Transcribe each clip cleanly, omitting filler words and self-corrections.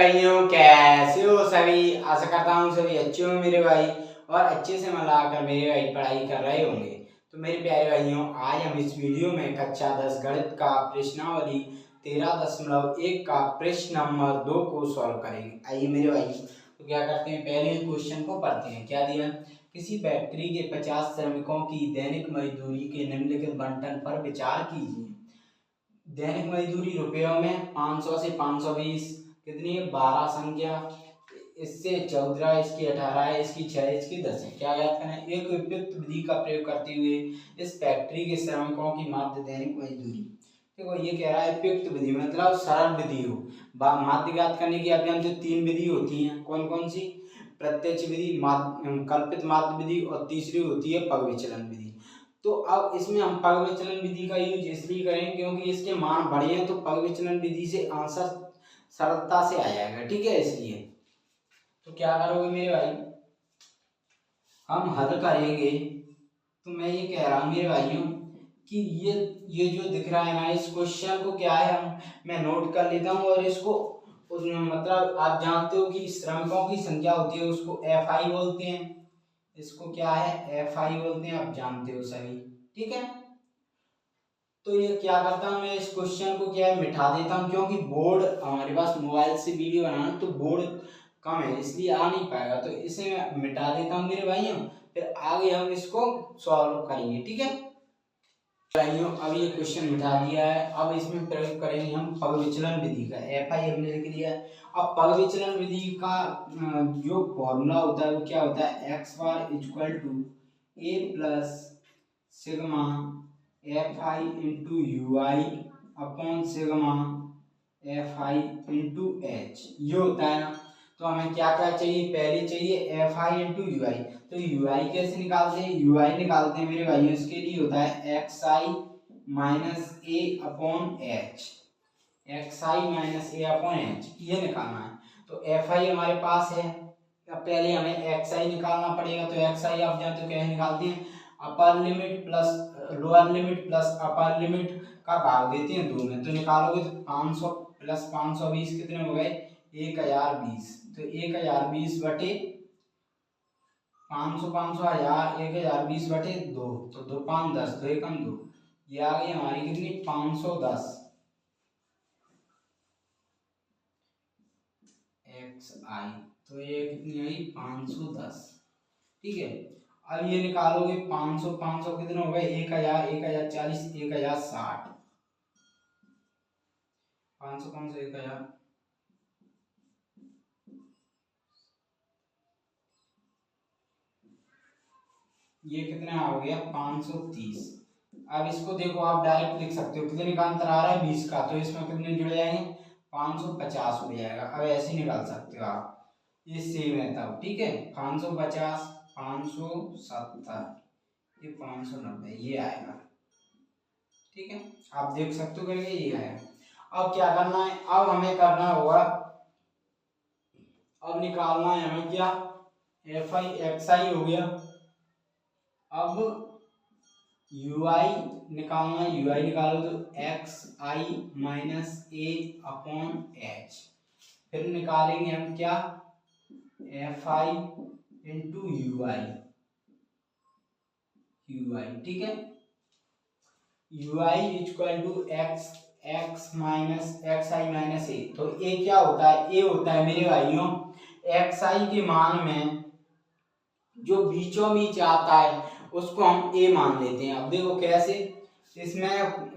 भाइयों, कैसे हो सभी। आशा करता हूँ सभी अच्छे हो मेरे भाई, और अच्छे से मन लगाकर मेरे भाई पढ़ाई कर रहे होंगे। तो मेरे प्यारे भाइयों, आज हम इस वीडियो में कक्षा 10 गणित का प्रश्नावली 13.1 का प्रश्न नंबर 2 को सॉल्व करेंगे। आइए मेरे भाई, तो क्या करते हैं, पहले क्वेश्चन को पढ़ते हैं। क्या दिया, किसी फैक्ट्री के 50 श्रमिकों की दैनिक मजदूरी के निम्नलिखित बंटन पर विचार कीजिए। दैनिक मजदूरी रुपयों में 500 से 520, कितनी है 12 संख्या, इससे 14, इसकी 18 है, इसकी 6, इसकी 10 है। क्या याद करना है, एक उपयुक्त विधि का प्रयोग करते हुए इस फैक्ट्री के श्रमिकों की माध्य दैनिक मजदूरी। देखो ये कह रहा है उपयुक्त विधि मतलब सरल विधि हो। माध्य ज्ञात करने की आप जानते हो 3 विधि होती हैं। कौन कौन सी, प्रत्यक्ष विधि, कल्पित माध्य विधि, और तीसरी होती है पग विचलन विधि। तो अब इसमें हम पग विचलन विधि का यूज इसलिए करें क्योंकि इसके मान बड़े हैं, तो पग विचलन विधि से आंसर सरलता से आ जाएगा, ठीक है। इसलिए तो क्या करोगे मेरे भाई, हम हल करेंगे। तो मैं ये कह रहा हूँ मेरे भाइयों कि ये जो दिख रहा है ना, इस क्वेश्चन को क्या है, मैं नोट कर लेता हूँ, और इसको मतलब आप जानते हो कि श्रमिकों की संख्या होती है उसको FI बोलते हैं। इसको क्या है, FI बोलते हैं, आप जानते हो सभी, ठीक है। तो ये क्या करता हूँ, मैं इस क्वेश्चन को क्या है मिटा देता हूँ, क्योंकि बोर्ड हमारे पास मोबाइल से वीडियो बनाना तो बोर्ड कम है, इसलिए आ नहीं पाएगा। तो इसे मैं मिटा देता हूँ मेरे भाइयों, फिर आगे हम इसको सॉल्व करेंगे, ठीक है भाइयों। अब ये क्वेश्चन मिटा दिया है, अब इसमें प्रयोग करेंगे हम पग विचलन विधि का। FI हमने लिख लिया है। अब पग विचलन विधि का जो फॉर्मूला होता है वो क्या होता है, X bar equal to A plus sigma FI into UI upon sigma FI into H, ये होता है ना। तो हमें क्या क्या चाहिए, पहले चाहिए FI इंटू UI। तो UI कैसे निकालते हैं, UI निकालते हैं मेरे भाइयों, इसके लिए होता है XI minus A upon H, XI minus A upon H, ये निकालना है। तो FI हमारे पास है, अब पहले हमें XI निकालना पड़ेगा। तो XI आप जानते हो कैसे निकालते हैं, upper limit plus lower limit plus upper limit का भाग देते हैं 2 में। तो निकालोगे तो 500 प्लस 520 कितने हो गए, 1020। तो 1020 बटे 500, 500 1000, 1020 बटे 2, तो 2 5 10, 2 एकम 2, ये आ गई हमारी कितनी 510 XI। तो ये कितनी आई 510, ठीक है। अब ये निकालोगे 500 500 कितने हो गए, 1000, 1040, 1060, 500 500 1000, ये कितना हो गया 530। अब इसको देखो आप डायरेक्ट लिख सकते हो, कितने का अंतर आ रहा है 20 का, तो इसमें कितने जुड़ जाएंगे 550 हो जाएगा। अब ऐसे निकाल सकते हो आप, ये सेम है तब, ठीक है। 550 570, ये 590, ये आएगा, ठीक है। आप देख सकते हो करके ये आएगा। अब क्या करना है, अब हमें करना होगा, अब निकालना है हमें क्या, FI XI हो गया। अब UI निकालना है, UI निकालो तो XI minus A upon H, फिर निकालेंगे हम क्या, FI इंटू UI, ठीक है। UI equal to x minus XI minus A। तो A क्या होता है, A होता है मेरे भाइयों XI के मान में जो बीचों बीच आता है उसको हम A मान लेते हैं। अब देखो कैसे, इसमें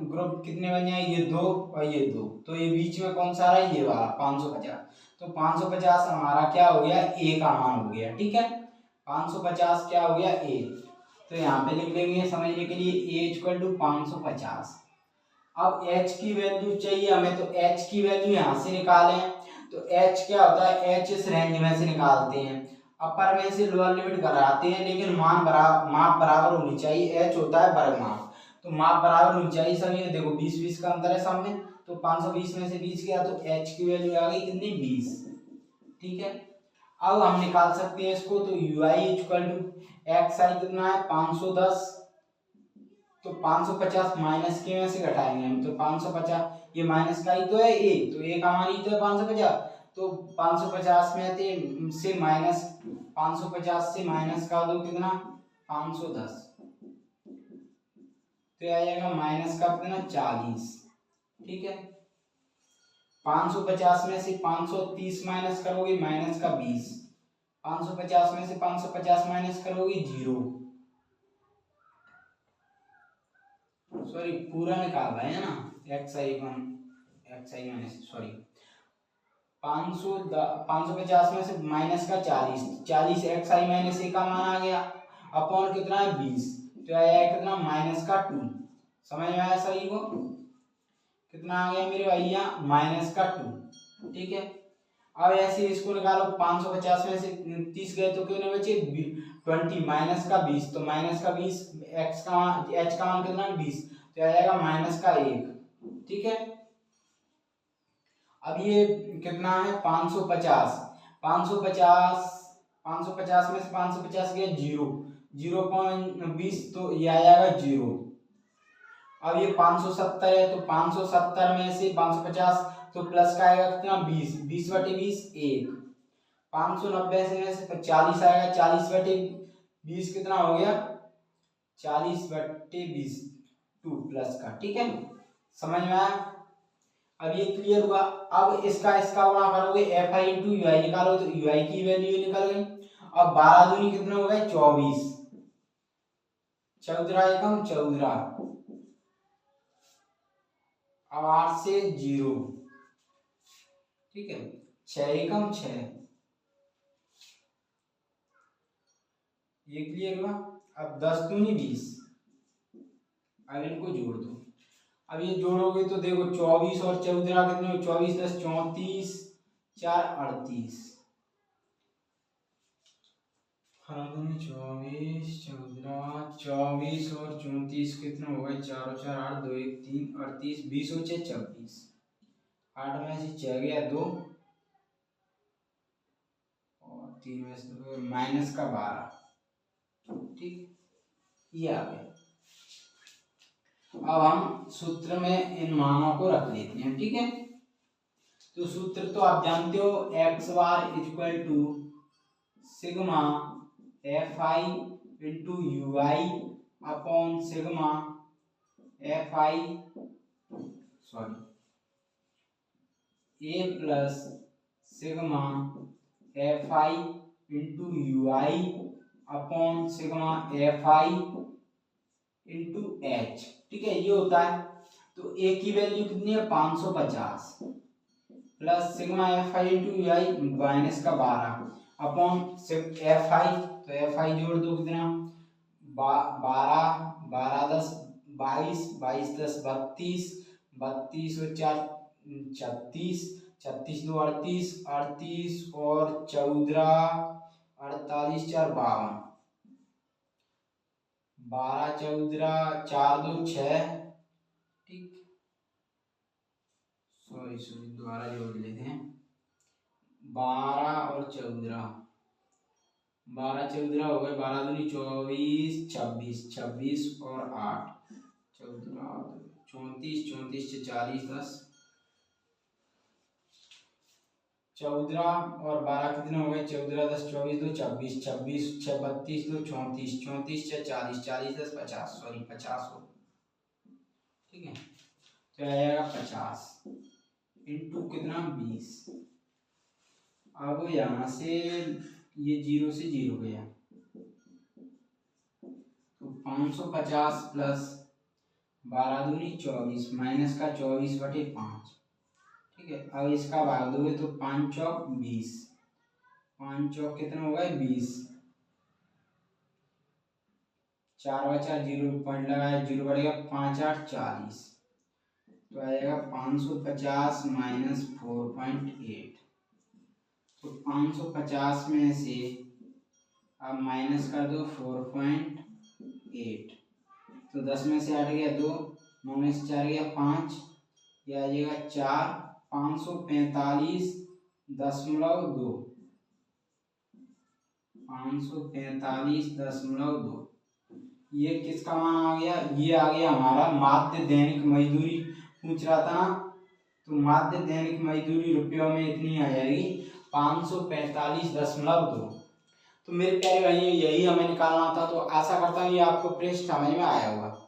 ग्रुप कितने बन जाए, ये 2 और ये 2, तो ये बीच में कौन सा आ रहा है, ये वाला 550। तो 550 हमारा क्या हो गया, A का मान हो गया, ठीक है। 550 क्या हो गया A, तो यहाँ पे लिख लेंगे समझने के लिए A इक्वल टू 550। अब H की वैल्यू चाहिए हमें, तो H की वैल्यू यहाँ से निकालें। तो H क्या होता है, H इस रेंज में से निकालते हैं, अपर में से लोअर लिमिट घटाते हैं, लेकिन माप बराबर होनी चाहिए। H होता है वर्ग माप, तो माप बराबर होनी चाहिए सभी। देखो 20 का अंतर है सब में, तो 520 में से 20 गया, तो H की वैल्यू आ गई कितनी 20, ठीक है। अब हम निकाल सकते हैं इसको, तो UI इक्वल टू XI कितना है 510, तो 550 माइनस के में से घटाएंगे हम, तो 550, ये माइनस का ही तो है A, तो A का मान ही तो है 550, तो 550 में से माइनस 550 से माइनस कर दो कितना 510, तो आ जाएगा माइनस का कितना 40। ठीक है, 550 में से 530 माइनस करोगे माइनस का 20, 550 में से 550 माइनस करोगे 0, सॉरी पूरा निकाल रहे हैं ना, एक्स आई माइनस सॉरी 550 में से माइनस का 40, 40 एक्स आई माइनस ए का मान आ गया अपॉन कितना है 20, तो आया कितना माइनस का 2। समझ में आया सही को, कितना आ गया मेरे भैया माइनस का 2। ठीक है, अब ऐसे इसको निकालो 550 में से 30 गए तो कितने बचे 20 माइनस का 20, तो माइनस का 20 एक्स का एच का मान कितना 20, तो आ जाएगा माइनस का 1। ठीक है, अब ये कितना है 550, 550 में से 550 गया 0.20, तो ये आ जाएगा 0। अब ये 570 है, तो 570 में से 550 तो प्लस का आएगा कितना 20, 20 बटे 20 1, 590 में से 40 आएगा, 40 बटे 20 कितना हो गया 40 बटे 20 2 प्लस का। ठीक है, समझ में आया, अब ये क्लियर हुआ। अब इसका गुणा करोगे एफ आई इंटू यू आई निकालो, तो यू आई की वैल्यू निकल गई। अब 12 दूनी कितने हो गए 24, 14 एकम 14, अब 8 से 0, ठीक है 6 एकम 6, ये क्लियर हुआ। अब 10 दूनी 20, अब इनको जोड़ दो। अब ये जोड़ोगे तो देखो 24 और 14 कितने हो 24 10 34 4 38, 24 14 24 और 34 कितने हो गए 4 4 8 2 1 3 38 20 हो 6 26, 8 में से 6 गया 2 और 3 में से माइनस का 12। ठीक, ये आ गया। अब हम सूत्र में इन मानों को रख लेते हैं। ठीक है, तो सूत्र तो आप जानते हो X bar equal to sigma F I into U I upon sigma F I A plus sigma F I into U I upon sigma F I into H. ठीक है, ये होता है। तो ए की वैल्यू कितनी है 550 plus sigma F I into U I minus का 12 अपॉन एफ आई, तो एफ आई जोड़ दो कितना 12 12 10 22 22 10 32 32 और 4 36 36 2 38 38 और 14 48 4 52 12 14 4 2 6। ठीक, सॉरी दोबारा जोड़ लेते हैं 12 और 14 12 14 हो गए 12 दूनी 24 26 26 और 8 14 34 34 से 40 10 14 और 12 कितने हो गए 14 10 24 2 26 26 6 32 2 34 34 से 40 40 10 50 सॉरी 50 हो। ठीक है, तो आएगा 50 इंटू कितना 20। अब यहाँ से ये 0 से 0 गया, तो 550 प्लस 12 दूनी 24 माइनस का 24 बटे 5। ठीक है, अब इसका भाग दोगे तो 5 चौक 20, 5 चौक कितने हो गए 20, 4 बचा 0 पॉइंट लगाया 0 बढ़ेगा 5 8 40, तो आएगा 550 माइनस 4.8। तो 550 में से अब माइनस कर दो 4.8, तो 10 में से 8 गया 2 9 में से 4 गया 5, यह आ जाएगा 4 545.2 545.2। ये किसका मान आ गया, ये आ गया हमारा माध्य दैनिक मजदूरी पूछ रहा था ना, तो माध्य दैनिक मजदूरी रुपयों में इतनी आ जाएगी 545.2। तो मेरे प्यारे भाइयों यही हमें निकालना था। तो आशा करता हूँ ये आपको प्रश्न समझ में आया होगा।